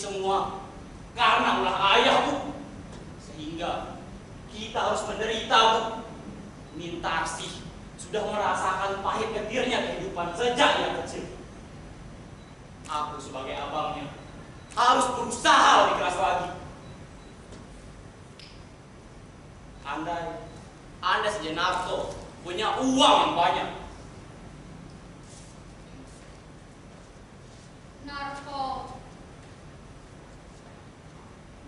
semua karena ulah ayah, Bu. Sehingga kita harus menderita, Bu. Mintarsih sudah merasakan pahit getirnya kehidupan sejak ia kecil. Aku sebagai abangnya harus berusaha lebih keras lagi. Andai Anda sejenarto punya uang yang banyak. Narto,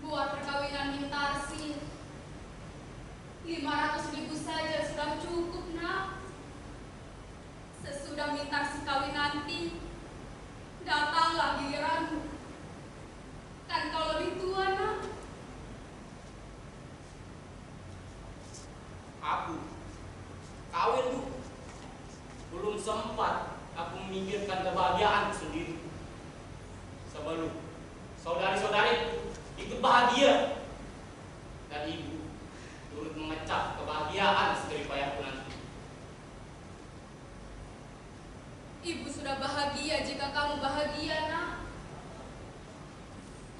buat perkawinan Mintarsih 500.000 saja sudah cukup, nak. Sesudah Mintarsih kawin nanti, datanglah giliranmu. Kan kau lebih tua, nak. Aku kawin, Bu. Belum sempat aku memikirkan kebahagiaan sendiri. Sebelum saudari-saudari ikut bahagia dan ibu turut mengecap kebahagiaan jeripayahku nanti. Ibu sudah bahagia jika kamu bahagia, nak.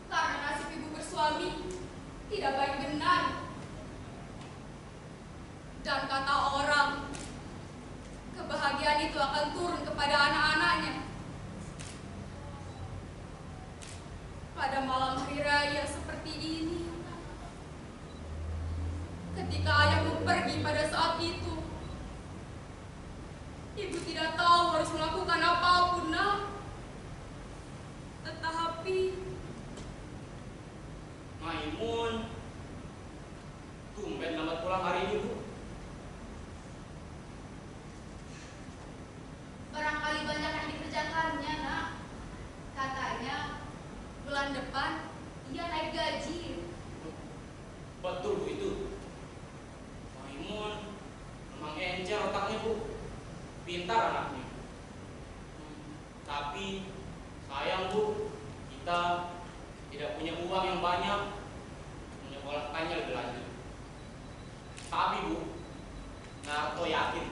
Karena nasib ibu bersuami tidak baik benar. Dan kata orang, kebahagiaan itu akan turun kepada anak-anaknya. Pada malam hari raya seperti ini, ketika ayahmu pergi pada saat itu, ibu tidak tahu harus melakukan apapun, nak. Tetapi Maimun, tumben lambat pulang hari ini, Bu. barangkali banyak yang dikerjakannya, nak. Katanya bulan depan ia naik gaji. Betul, Bu, itu. Maimun memang encer otaknya, Bu. Pintar anaknya. Tapi sayang, Bu, kita tidak punya uang yang banyak menyekolahkannya lebih lanjut. Tapi, Bu, Narto yakin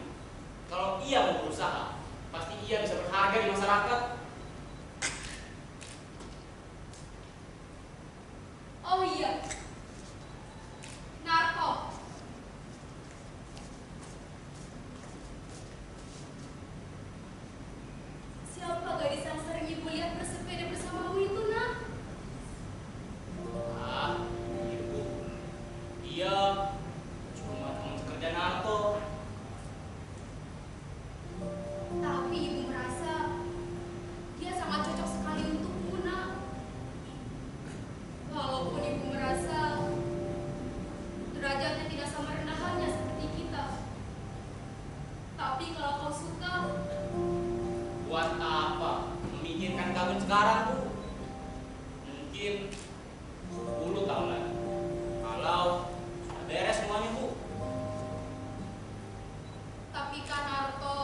kalau ia mau berusaha, pasti ia bisa berharga di masyarakat. Oh iya, Narto. Siapa gadis yang sering ibu lihat bersepeda bersamamu itu, nak? Ah, ibu, dia cuma teman kerja Narto. Tapi ibu merasa dia sangat cocok sekali untukmu, nak. Walaupun ibu merasa derajatnya tidak sama rendahannya seperti kita. Tapi kalau kau suka, Buat apa memikirkan kawin sekarang, Bu? Mungkin 10 tahun lagi. Kalau sudah beres semuanya, Bu. tapi kan Narto,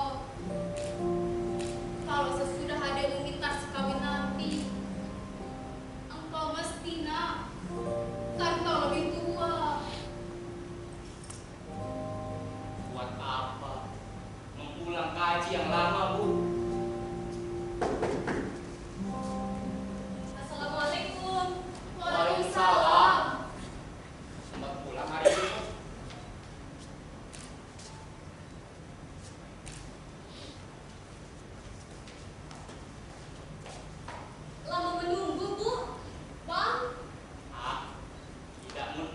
kalau sesudah adikmu minta sekawin nanti, engkau mesti, nak. Kan kau lebih tua. Buat apa mengulang kaji yang lama, Bu? Assalamualaikum. Waalaikumsalam. Selamat pulang hari ini. Lama menunggu, Bu. Bang, Ah, tidak, Mun.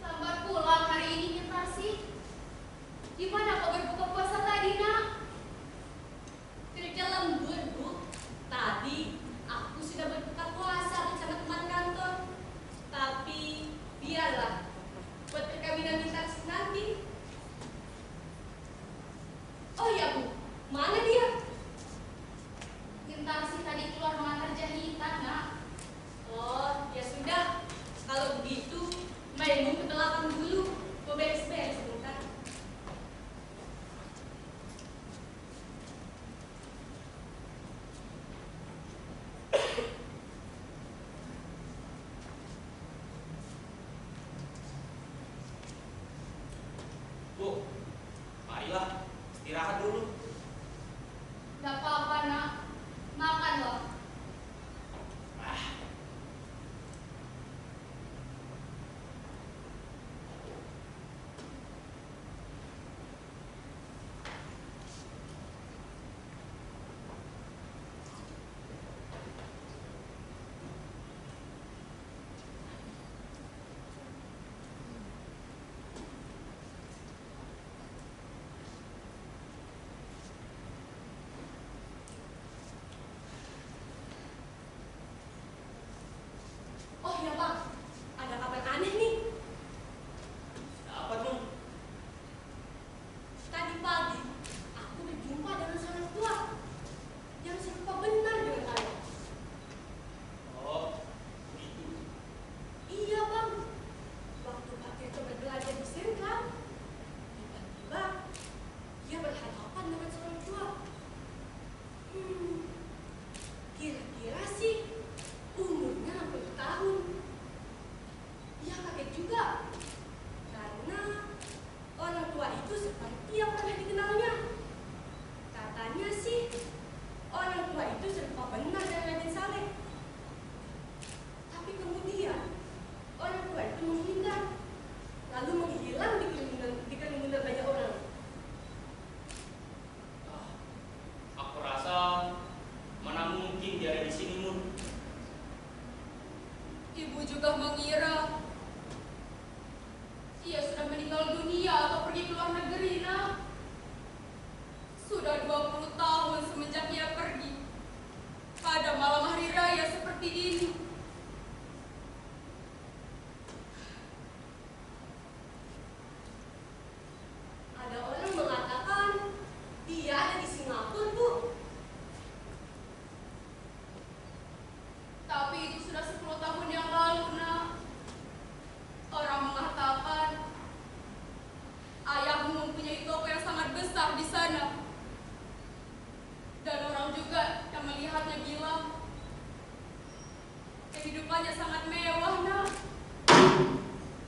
lambat pulang hari ini, Mintarsih. Di mana kau berbuka puasa tadi, nak? Kerja lembur, Bu. Tadi aku sudah berbuka puasa bersama teman kantor. Tapi biarlah buat perkawinan Mintarsih nanti. Oh iya, Bu. Mana dia? Mintarsih tadi keluar mengantar jahitan, nak. Oh, ya sudah. Kalau begitu, Maimun ke belakang dulu. Mau beres-beres sebentar. Bu, marilah istirahat dulu. Gak apa-apa, Nak. Makanlah. Ah, Oh ya bang, ada kabar aneh nih. apa tuh? Tadi pagi aku berjumpa dengan seorang tua yang serupa benar dengan ayah. Oh, gitu. Iya bang, waktu Pak Tirto berbelanja di sentral, tiba-tiba dia berhadapan dengan seorang tua. Kira-kira sih umurnya 60 tahun. Dia kaget juga karena orang tua itu seperti yang pernah dikenalnya. Katanya sih orang tua itu serupa benar dengan Raden Saleh. Tapi kemudian orang tua itu menghindar, lalu menghilang di kerumunan banyak orang. Ah, aku rasa mana mungkin dia ada di sini, Mun. Ibu juga mengira ia sudah meninggal dunia atau pergi ke luar negeri, Nak. Sudah 20 tahun semenjak ia pergi. Pada malam hari raya seperti ini. Ada orang mengatakan dia ada di Singapura, Bu. Tapi itu sudah 10 tahun yang lalu, Nak. Orang mengatakan ayahmu mempunyai toko yang sangat besar di sana. Dan orang juga yang melihatnya bilang kehidupannya sangat mewah, Nak.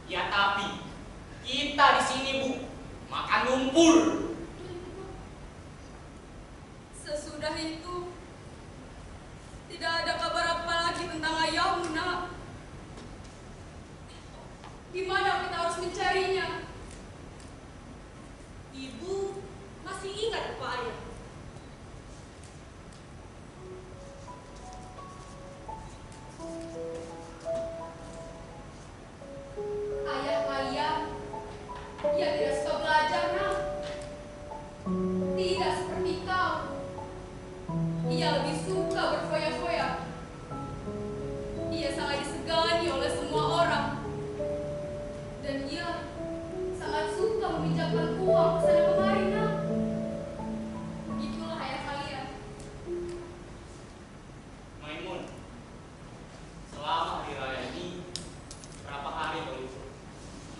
Ya tapi kita di sini, Bu, makan ngumpul. Sesudah itu tidak ada kabar apa lagi tentang ayahmu, Nak. Di mana kita harus mencarinya? Ibu masih ingat Pak Ayah? Ayah kaya, ia tidak suka belajar, Nak. Tidak seperti kau. Ia lebih suka berfoya-foya. Ia sangat disegani oleh semua orang. Dan ia sangat suka meminjamkan uang ke sana kemari, Nak. Begitulah ayah kalian. Maimun, selama hari raya ini berapa hari kau libur?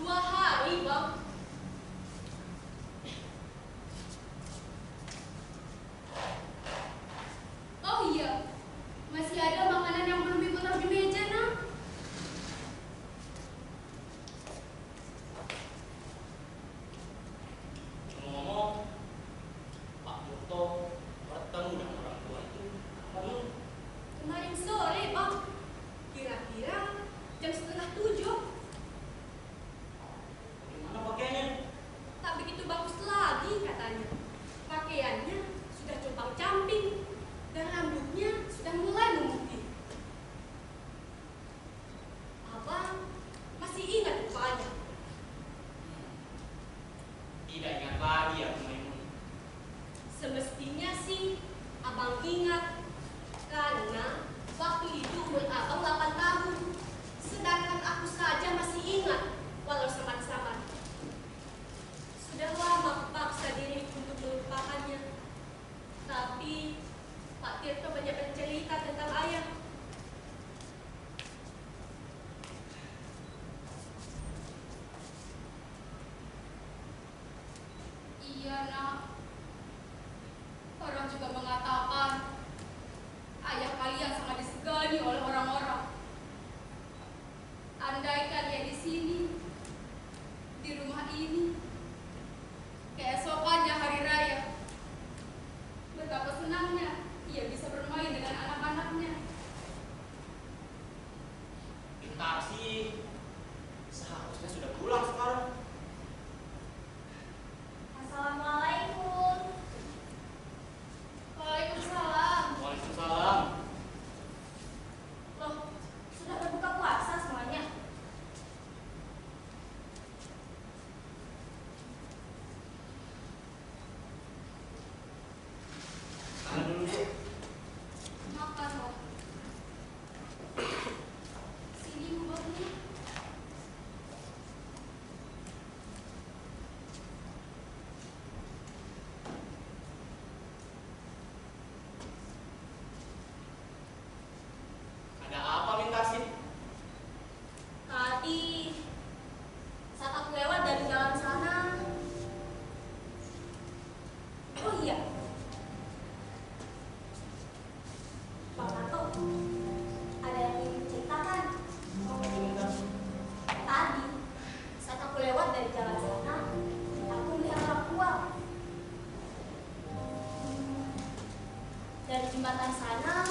2 hari, Bang. Oh iya, masih ada makanan yang belum ibu taruh di meja, Nak. Ngomong-ngomong, Pak Tirto bertemu dengan orang tua itu kapan? Kemarin sore, Bang. Kira-kira jam 6:30. Bagaimana pakaiannya? Tak begitu bagus lagi katanya. Pakaiannya sudah compang-camping dan rambutnya sudah mulai memutih. Abang masih ingat rupanya. Tidak ingat lagi aku, Maimun. Semestinya sih abang ingat karena waktu itu umur abang 8 tahun. Sedangkan aku saja masih ingat walau samar-samar. Sudah lama aku paksa diri untuk melupakannya. Tapi Pak Tirto banyak bercerita tentang ayah. Iya, Nak. Orang juga mengatakan ayah kalian sangat disegani oleh orang-orang. Andaikan ia di sini, di rumah ini, keesokannya hari raya, betapa senang dari jembatan sana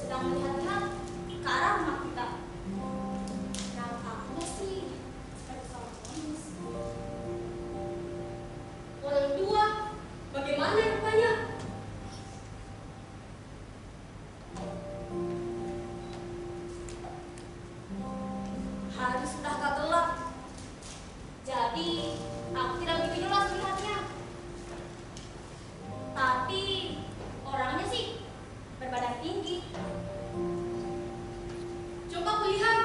sedang melihat-lihat ke arah rumah kita. Nampaknya sih seperti seorang pengemis. Orang tua, bagaimana rupanya? Hari sudah agak gelap, jadi aku tidak begitu jelas melihatnya. Tapi orangnya sih berbadan tinggi. Coba kulihat.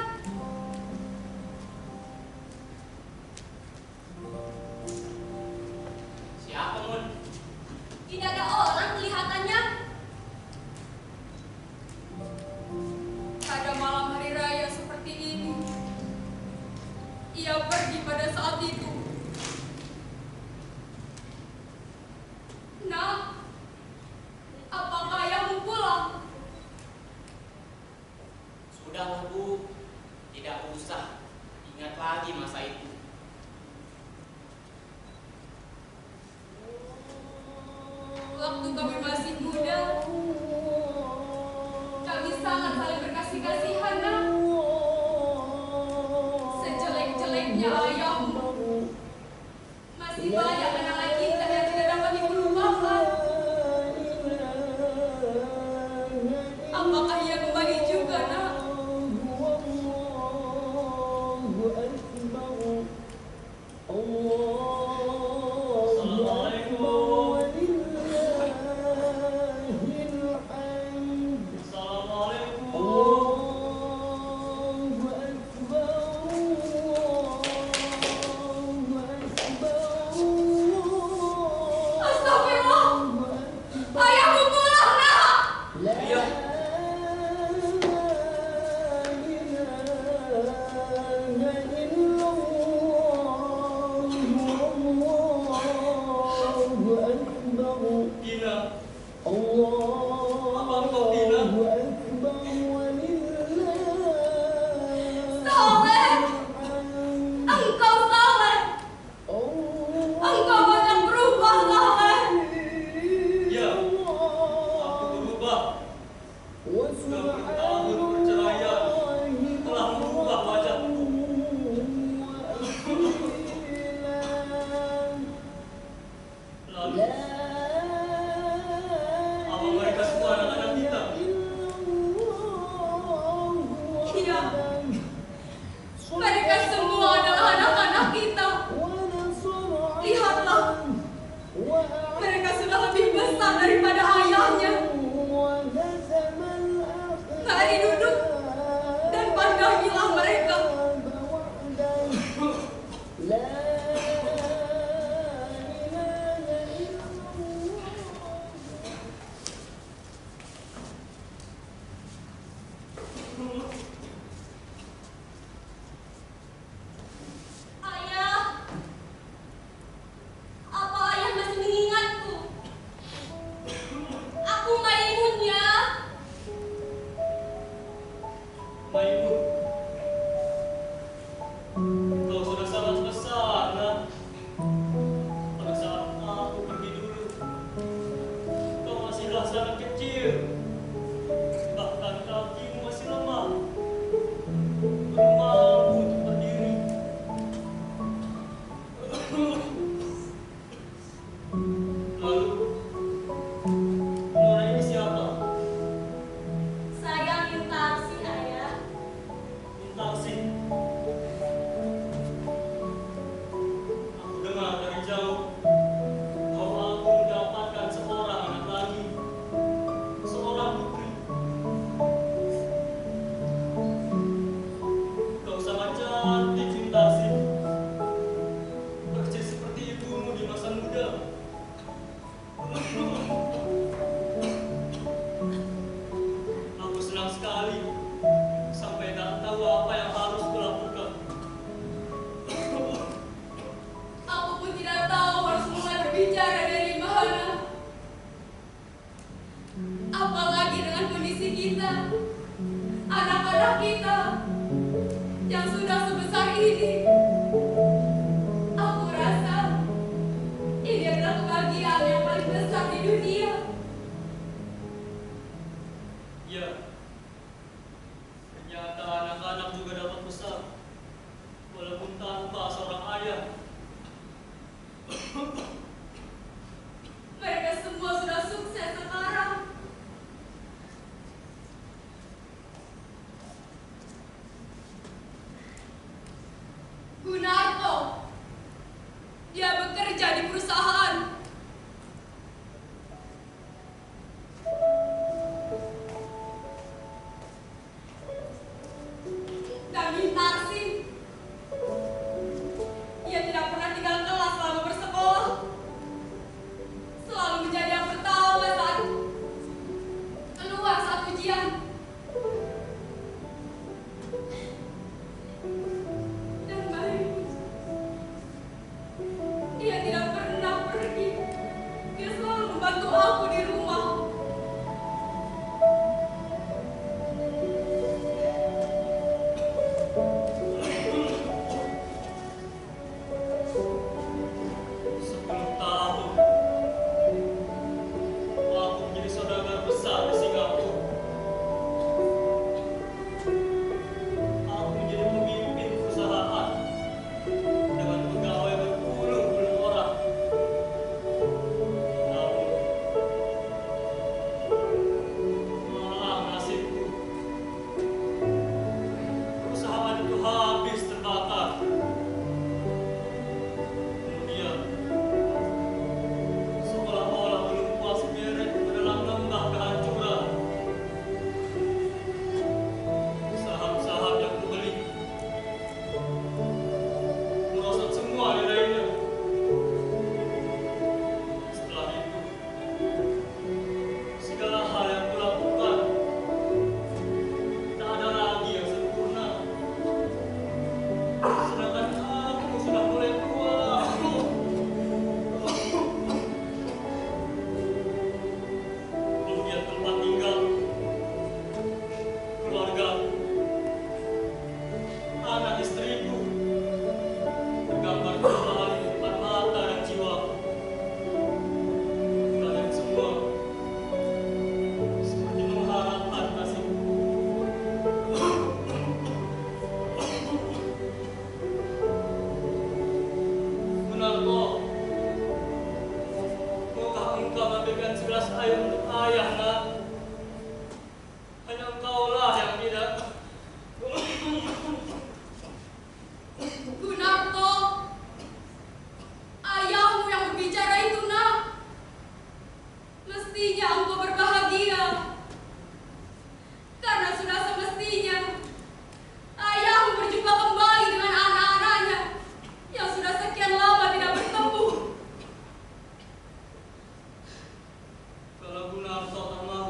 Siapa, Mun? Tidak ada orang kelihatannya. Pada malam hari raya seperti ini, ia pergi pada saat itu. Nak, apakah ayahmu pulang? Sudahlah, Bu. Tidak usah ingat lagi masa itu. Waktu kami masih muda, kami sangat saling berkasih-kasihan, Nak. Sejelek-jeleknya ayahmu, masih banyak kenangan kita yang tidak dapat dilupakan. Apakah ia kembali juga, Nak? Assalamualaikum. Astagfirullah, ayahmu pulang, Nak. Iya. Dina. Apa engkau Dina? Saleh, engkau Saleh. Engkau banyak berubah, Saleh. Ya, aku berubah. Sudah bertahun perceraian telah merubah wajahku. Lalu, apa mereka semua anak-anak kita? Iya, mereka semua adalah anak-anak kita. Lihatlah, mereka sudah lebih besar daripada ayahnya. Mari duduk dan pandangilah mereka. Ayah, apa ayah masih mengingatku? Aku Maimunnya. Maimun, kau sudah sangat besar, Nak. Pada saat aku pergi dulu, kau masihlah sangat kecil. Bahkan kakimu masih lemah, belum mampu untuk berdiri. Lalu, Nona ini siapa? Saya Mintaksi, ayah. Mintaksi. Aku dengar dari jauh bahwa aku mendapatkan seorang anak lagi, seorang putri. Kau sangat cantik, Mintaksi. Persis seperti ibumu di masa muda. Aku senang sekali sampai tak tahu apa yang harus kulakukan. Aku pun tidak tahu harus mulai berbicara dari mana. Apalagi dengan kondisi kita, anak-anak kita yang sudah sebesar ini. Aku rasa ini adalah kebahagiaan yang paling besar di dunia. Ya, ternyata anak-anak juga dapat besar, walaupun tanpa seorang ayah. Mereka semua sudah sukses sekarang. Gunarto, dia bekerja di perusahaan. Dan Mintarsi, ia tidak pernah tinggal kelas selama bersekolah. Selalu menjadi yang pertama saat keluar saat ujian. Dan baik, dia tidak pernah pergi. Dia selalu membantu aku di rumah. Sebelum tahun, aku menjadi saudagar besar di Singapura. Aku menjadi pemimpin perusahaan dengan pegawai berpuluh-puluh orang. Namun, malah nasibku, perusahaan itu habis terbakar. Kemudian, seolah-olah belum puas menyeret ke dalam lembah kehancuran. Saham-saham yang kubeli merosot semua nilainya. Setelah itu, segala hal yang kulakukan tak ada lagi yang sempurna. Sedangkan aku sudah mulai tua. Kemudian tempat tinggal, keluarga, anak istriku tergambar kembali di depan mata dan jiwa. Kalian semua seperti mengharapkan nasibku. Gunarto, maukah engkau memberikan segelas air untuk ayah, nak? Hanya engkaulah yang tidak. Gunarto, ayahmu yang berbicara itu, nak. Mestinya engkau berbahagia. Karena sudah semestinya ayahmu berjumpa kembali dengan anak-anaknya yang sudah sekian lama tidak bertemu. Kalau Gunarto tak mau,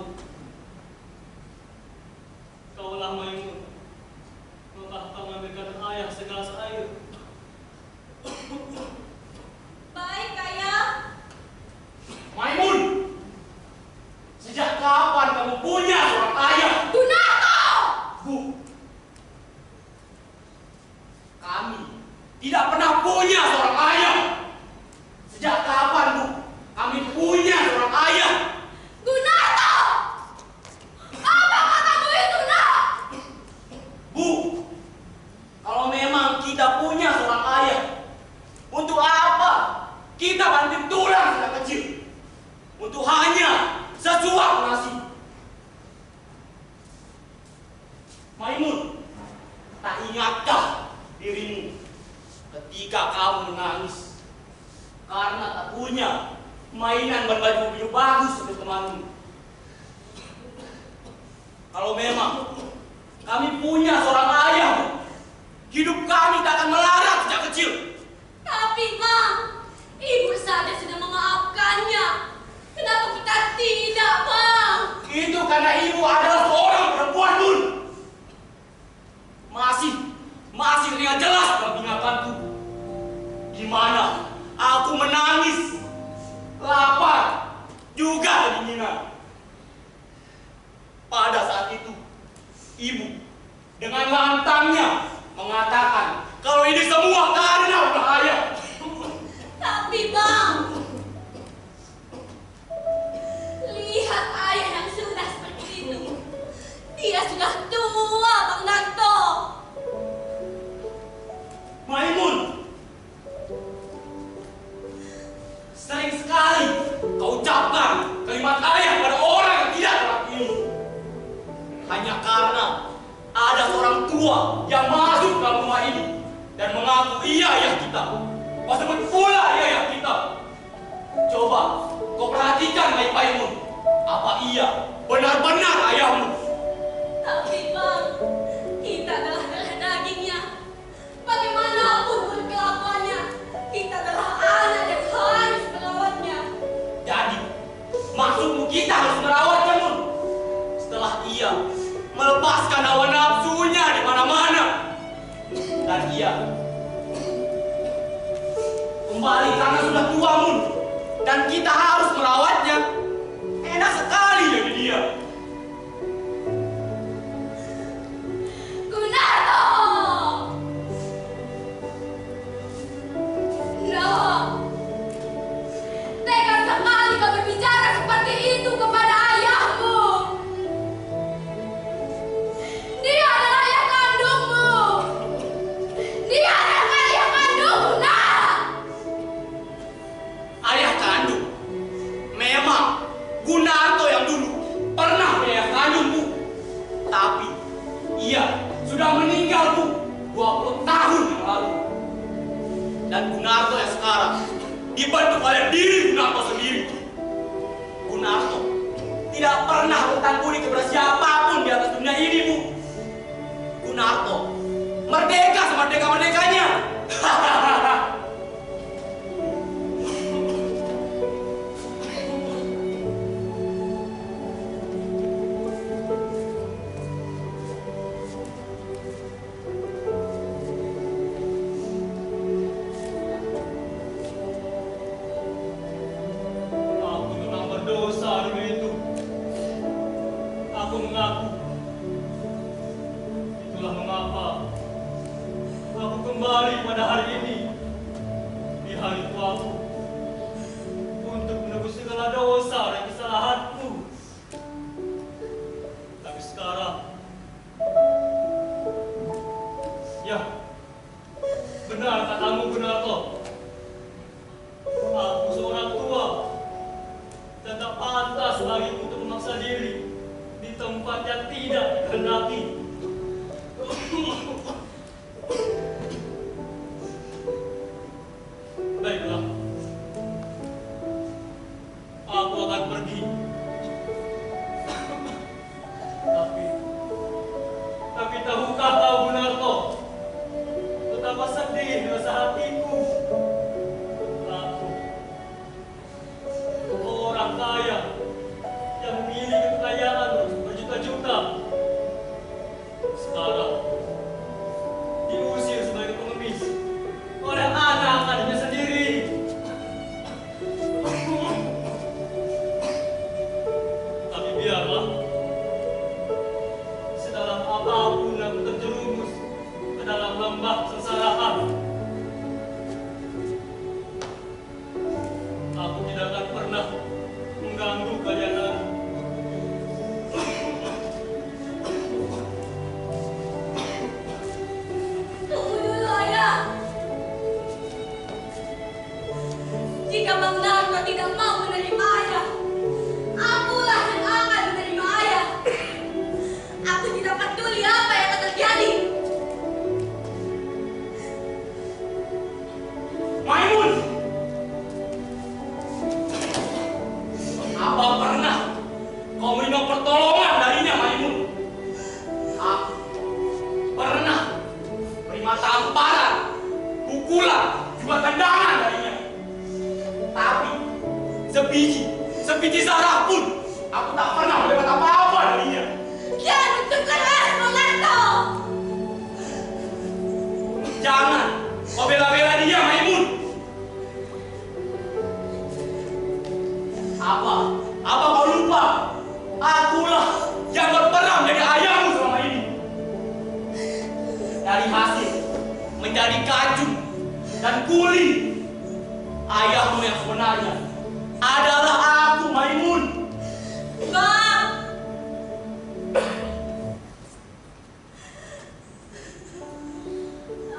kaulah Maimun. Maukah kau memberikan ayah segelas air? Baik, ayah. Maimun, sejak kapan kamu punya seorang ayah? Gunarto! Bu, kami tidak pernah punya seorang ayah. Sejak kapan, Bu, kami punya seorang ayah? Gunarto! Apa katamu itu, nak? Bu, kalau memang kita punya seorang ayah, untuk apa kita banting tulang sejak kecil? Untuk hanya sesuap nasi. Maimun, tak ingatkah dirimu ketika kamu menangis karena tak punya mainan berbaju bagus untuk temanmu? Kalau memang kami punya seorang ayah, hidup kami tak akan melarat sejak kecil. Tapi, Bang, ibu saja sudah memaafkannya. Kenapa kita tidak, Bang? Itu karena ibu adalah seorang perempuan, Bun. Masih dengan jelas dalam ingatanku. Di mana aku menangis, lapar, juga kedinginan. Pada saat itu, ibu dengan lantangnya mengatakan kalau ini semua karena ulah ayah. Tapi, Bang, lihat ayah yang sudah seperti itu. tua yang masuk dalam rumah ini dan mengaku ia ayah kita. Kau sebut pula ia ayah kita. Coba kau perhatikan baik-baik, Mun. Apa ia benar-benar ayahmu? Tapi Bang, kita adalah darah dagingnya. Bagaimanapun pun kelakuannya, kita adalah anak yang harus merawatnya. Jadi, maksudmu kita harus merawatnya, Mun? Setelah ia melepaskan hawa nafsunya di mana-mana. Dan ia kembali karena sudah tua, Mun. Dan kita harus merawatnya. Enak sekali jadi dia. Gunarto! No! Tega sekali kau berbicara seperti itu kepada ayahmu. Dia adalah ayah kandungmu. Dia adalah ayah kandungmu, nak. Ayah kandung? Memang Gunarto yang dulu pernah ayah kandungku. Tapi ia sudah meninggal, Bu, 20 tahun yang lalu. Dan Gunarto yang sekarang dibentuk oleh diri Gunarto sendiri. Gunarto tidak pernah bertanggung kepada siapapun di atas dunia ini, Bu. Gunarto merdeka semerdeka-merdekanya. Aku memang berdosa dulu itu. Aku mengaku. Itulah mengapa aku kembali pada hari ini, di hari tuaku, untuk menebus segala dosa dan kesalahanku. Tapi sekarang, ya, benar katamu, Gunarto. Aku seorang tua dan tak pantas bagiku untuk memaksa diri di tempat yang tidak dikehendaki. Baiklah, aku akan pergi. Tapi tahukah kau, Gunarto, betapa sedih rasa hatiku. Aku orang kaya yang memiliki kekayaan berjuta-juta, sekarang diusir sebagai pengemis oleh anak kandungnya sendiri. Tapi biarlah, sedalam apapun aku terjerumus ke dalam lembah kesengsaraan, aku tidak akan pernah mengganggu kalian lagi. Tunggu dulu, ayah. Jika Bang Narto tidak mau menerima ayah, akulah yang akan menerima ayah. Aku tidak peduli apa yang akan terjadi. Maimun! Apa pernah kau menerima pertolongan darinya, Maimun? Aku pernah menerima tamparan, pukulan, juga tendangan darinya. Tapi sebiji zarah pun aku tak pernah mendapat apa-apa darinya. Jangan untuk keras, Bang Narto. Jangan kau bela-bela dia, Maimun. Apa kau lupa? Akulah yang berperan menjadi ayahmu selama ini. Dari hasil menjadi kajung dan kuli, ayahmu yang sebenarnya adalah aku, Maimun. Bang,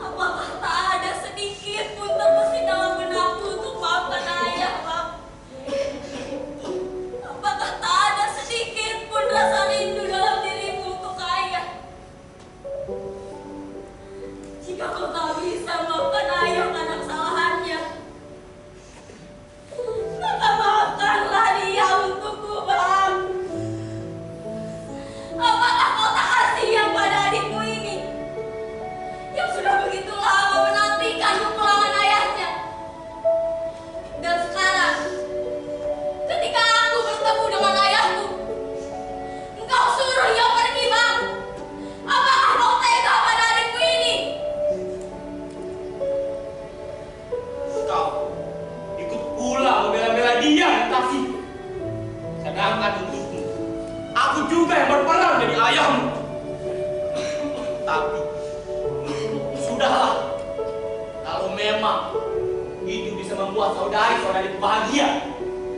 apakah tak ada sedikit pun terbesit dalam benakku untuk maafkan ayah, Bang? Apakah tak ada sedikit pun rasa rindu dalam dirimu untuk ayah? Sedangkan untukmu, aku juga yang berperan menjadi ayahmu. Tapi, sudahlah. Kalau memang itu bisa membuat saudari-saudari bahagia,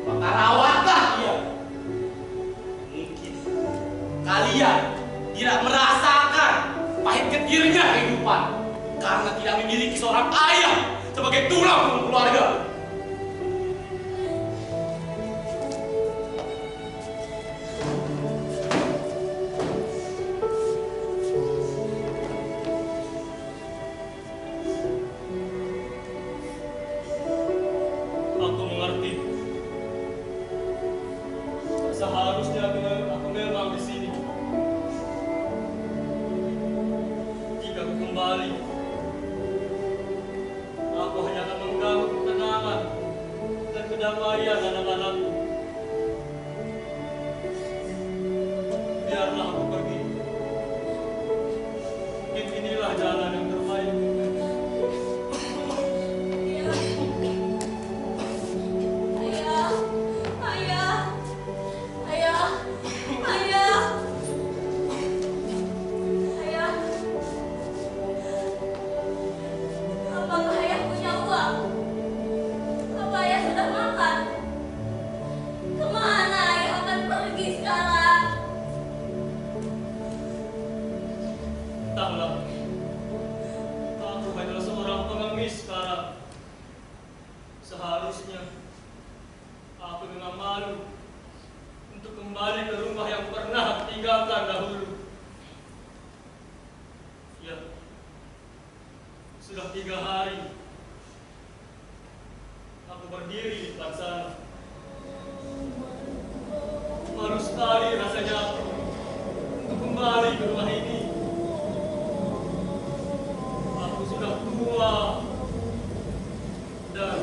maka rawatlah dia. Mungkin kalian tidak merasakan pahit getirnya kehidupan karena tidak memiliki seorang ayah sebagai tulang punggung keluarga. Aku mengerti. Seharusnya aku memang di sini. Jika aku kembali, aku hanya akan mengganggu ketenangan dan kedamaian anak-anakku. Biarlah aku pergi. Mungkin inilah jalan yang terbaik. Entahlah, aku hanyalah seorang pengemis sekarang. Seharusnya aku memang malu untuk kembali ke rumah yang pernah tinggalkan dahulu. Ya, sudah 3 hari aku berdiri di depan sana. Malu sekali rasanya aku untuk kembali ke rumah ini. Aku sudah tua dan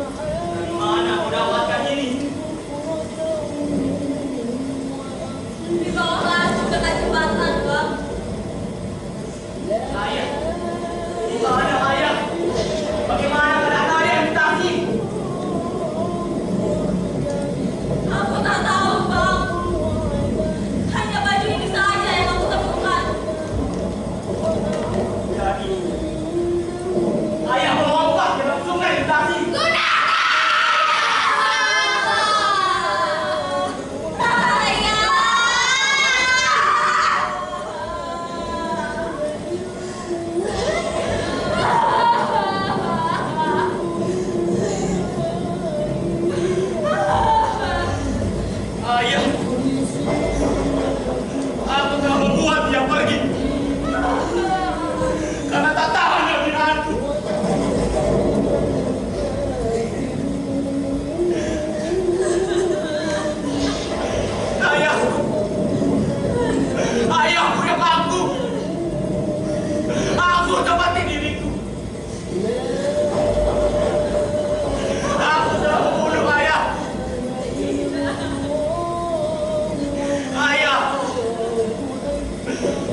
Dari mana kau dapatkan ini? Di bawah laju dekat jembatan, Bang. Ayah, di mana ayah? Bagaimana keadaan ayah di taksi? Aku tak tahu, Bang. Hanya baju ini saja yang aku temukan. Jadi, ayah melompat ke dalam sungai di taksi. Ayah, aku telah membuat dia pergi karena tak tahan dengan aku. Ayahku, ayahku yang aku dapati diriku. Aku telah membunuh ayah.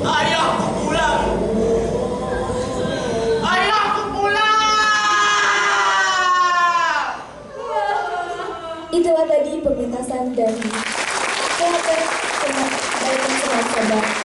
Ayahku pulang. Ayahku pulang. Itulah tadi pementasan dari teater Baikkan Sahabat